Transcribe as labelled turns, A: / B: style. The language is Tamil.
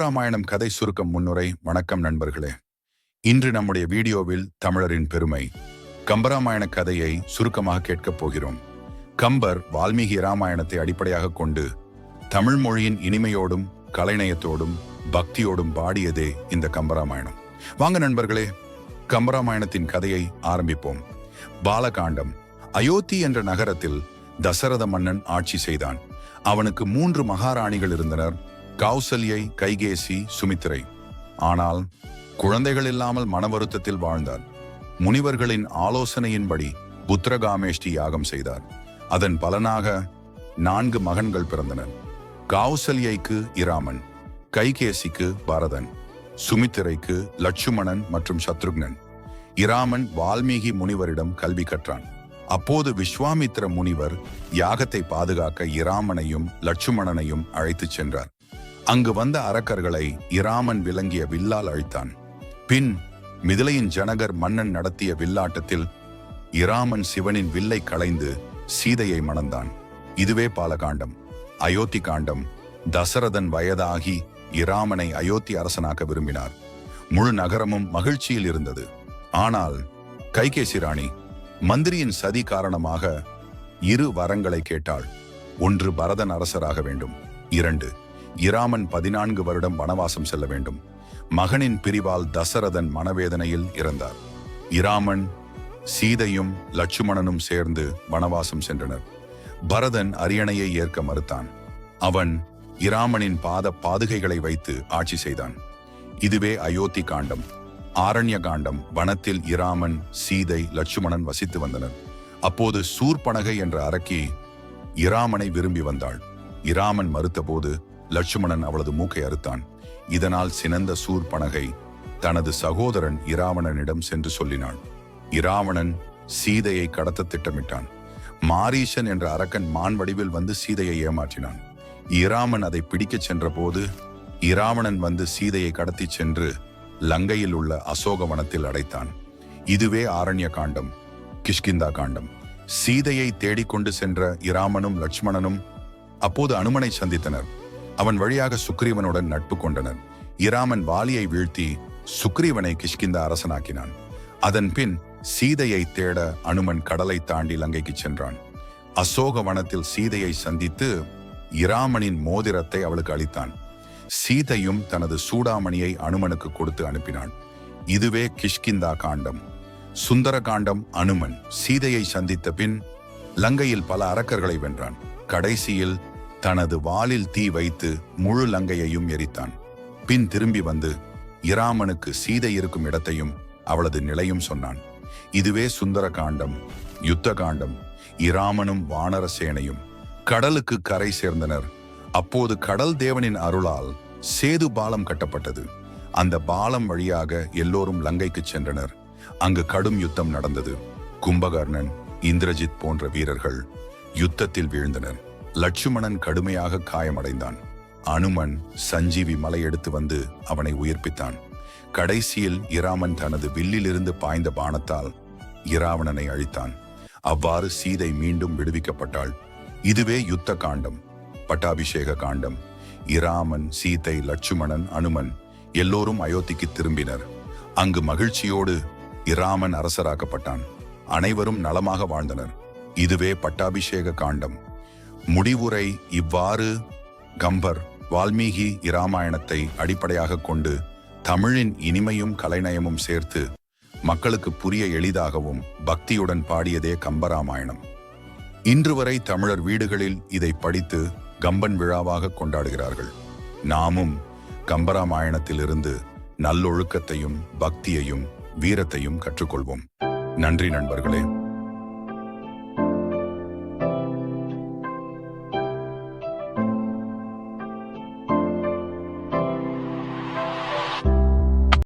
A: கம்பராமாயணம் கதை சுருக்கம் முன்னுரை. வணக்கம் நண்பர்களே. இன்று நம்முடைய வீடியோவில் தமிழரின் பெருமை கம்பராமாயண கதையை சுருக்கமாக கேட்கப் போகிறோம். கம்பர் வால்மீகி ராமாயணத்தை அடிப்படையாக கொண்டு தமிழ் மொழியின் இனிமையோடும் கலைநயத்தோடும் பக்தியோடும் பாடியதே இந்த கம்பராமாயணம். வாங்க நண்பர்களே, கம்பராமாயணத்தின் கதையை ஆரம்பிப்போம். பாலகாண்டம். அயோத்தி என்ற நகரத்தில் தசரத மன்னன் ஆட்சி செய்தான். அவனுக்கு 3 மகாராணிகள் இருந்தனர்: கௌசல்யை, கைகேசி, சுமித்திரை. ஆனால் குழந்தைகள் இல்லாமல் மன வருத்தத்தில் வாழ்ந்தார். முனிவர்களின் ஆலோசனையின்படி புத்திரகாமேஷ்டி யாகம் செய்தார். அதன் பலனாக 4 மகன்கள் பிறந்தனர். கௌசல்யைக்கு இராமன், கைகேசிக்கு பரதன், சுமித்திரைக்கு லட்சுமணன் மற்றும் சத்ருக்னன். இராமன் வால்மீகி முனிவரிடம் கல்வி கற்றான். அப்போது விஸ்வாமித்திர முனிவர் யாகத்தை பாதுகாக்க இராமனையும் லட்சுமணனையும் அழைத்துச் சென்றார். அங்கு வந்த அரக்கர்களை இராமன் விளங்கிய வில்லால் அழித்தான். பின் மிதிலையின் ஜனகர் மன்னன் நடத்திய வில்லாட்டத்தில் இராமன் சிவனின் வில்லை களைந்து சீதையை மணந்தான். இதுவே பாலகாண்டம். அயோத்தி காண்டம். தசரதன் வயதாகி இராமனை அயோத்தி அரசனாக்க விரும்பினார். முழு நகரமும் மகிழ்ச்சியில் இருந்தது. ஆனால் கைகேசி ராணி மந்திரியின் சதி காரணமாக 2 வரங்களை கேட்டாள். 1, பரதன் அரசராக வேண்டும். 2, இராமன் 14 வருடம் வனவாசம் செல்ல வேண்டும். மகனின் பிரிவால் தசரதன் மனவேதனையில் இறந்தார். இராமன், சீதையும் லட்சுமணனும் சேர்ந்து வனவாசம் சென்றனர். பரதன் அரியணையை ஏற்க மறுத்தான். அவன் இராமனின் பாதுகைகளை வைத்து ஆட்சி செய்தான். இதுவே அயோத்தி காண்டம். ஆரண்ய காண்டம். வனத்தில் இராமன், சீதை, லட்சுமணன் வசித்து வந்தனர். அப்போது சூர்பனகை என்ற அரக்கி இராமனை விரும்பி வந்தாள். இராமன் மறுத்தபோது லட்சுமணன் அவளது மூக்கை அறுத்தான். இதனால் சினந்த சூர்பனகை தனது சகோதரன் இராவணனிடம் சென்று சொல்லினாள். இராவணன் சீதையை கடத்த திட்டமிட்டான். மாரீசன் என்ற அரக்கன் மான் வடிவில் வந்து சீதையை ஏமாற்றினான். இராமன் அதை பிடிக்கச் சென்ற போது இராவணன் வந்து சீதையை கடத்தி சென்று லங்கையில் உள்ள அசோகவனத்தில் அடைத்தான். இதுவே ஆரண்ய காண்டம். கிஷ்கிந்தா காண்டம். சீதையை தேடிக்கொண்டு சென்ற இராமனும் லட்சுமணனும் அப்போது அனுமனை சந்தித்தனர். அவன் வழியாக சுக்ரீவனுடன் நட்பு கொண்டனர். இராமன் வாலியை வீழ்த்தி சுக்ரீவனை கிஷ்கிந்தா அரசனாக்கினான். அதன் பின் சீதையை தேட அனுமன் கடலை தாண்டி லங்கைக்கு சென்றான். அசோகவனத்தில் சீதையை சந்தித்து இராமனின் மோதிரத்தை அவளுக்கு அளித்தான். சீதையும் தனது சூடாமணியை அனுமனுக்கு கொடுத்து அனுப்பினான். இதுவே கிஷ்கிந்தா காண்டம். சுந்தர காண்டம். அனுமன் சீதையை சந்தித்த பின் லங்கையில் பல அரக்கர்களை வென்றான். கடைசியில் தனது வாளில் தீ வைத்து முழு லங்கையையும் எரித்தான். பின் திரும்பி வந்து இராமனுக்கு சீதை இருக்கும் இடத்தையும் அவளது நிலையும் சொன்னான். இதுவே சுந்தர காண்டம். யுத்த காண்டம். இராமனும் வானர சேனையும் கடலுக்கு கரை சேர்ந்தனர். அப்போது கடல் தேவனின் அருளால் சேது பாலம் கட்டப்பட்டது. அந்த பாலம் வழியாக எல்லோரும் லங்கைக்கு சென்றனர். அங்கு கடும் யுத்தம் நடந்தது. கும்பகர்ணன், இந்திரஜித் போன்ற வீரர்கள் யுத்தத்தில் வீழ்ந்தனர். லட்சுமணன் கடுமையாக காயமடைந்தான். அனுமன் சஞ்சீவி மலை எடுத்து வந்து அவனை உயிர்ப்பித்தான். கடைசியில் இராமன் தனது வில்லிலிருந்து பாய்ந்த பாணத்தால் இராவணனை அழித்தான். அவ்வாறு சீதை மீண்டும் விடுவிக்கப்பட்டாள். இதுவே யுத்த காண்டம். பட்டாபிஷேக காண்டம். இராமன், சீதை, லட்சுமணன், அனுமன் எல்லோரும் அயோத்திக்கு திரும்பினர். அங்கு மகிழ்ச்சியோடு இராமன் அரசராக்கப்பட்டான். அனைவரும் நலமாக வாழ்ந்தனர். இதுவே பட்டாபிஷேக காண்டம். முடிவுரை இவ்வாறு கம்பர் வால்மீகி இராமாயணத்தை அடிப்படையாக கொண்டு தமிழின் இனிமையும் கலைநயமும் சேர்த்து மக்களுக்கு புரிய எளிதாகவும் பக்தியுடன் பாடியதே கம்பராமாயணம். இன்று வரை தமிழர் வீடுகளில் இதை படித்து கம்பன் விழாவாக கொண்டாடுகிறார்கள். நாமும் கம்பராமாயணத்திலிருந்து நல்லொழுக்கத்தையும் பக்தியையும் வீரத்தையும் கற்றுக்கொள்வோம். நன்றி நண்பர்களே.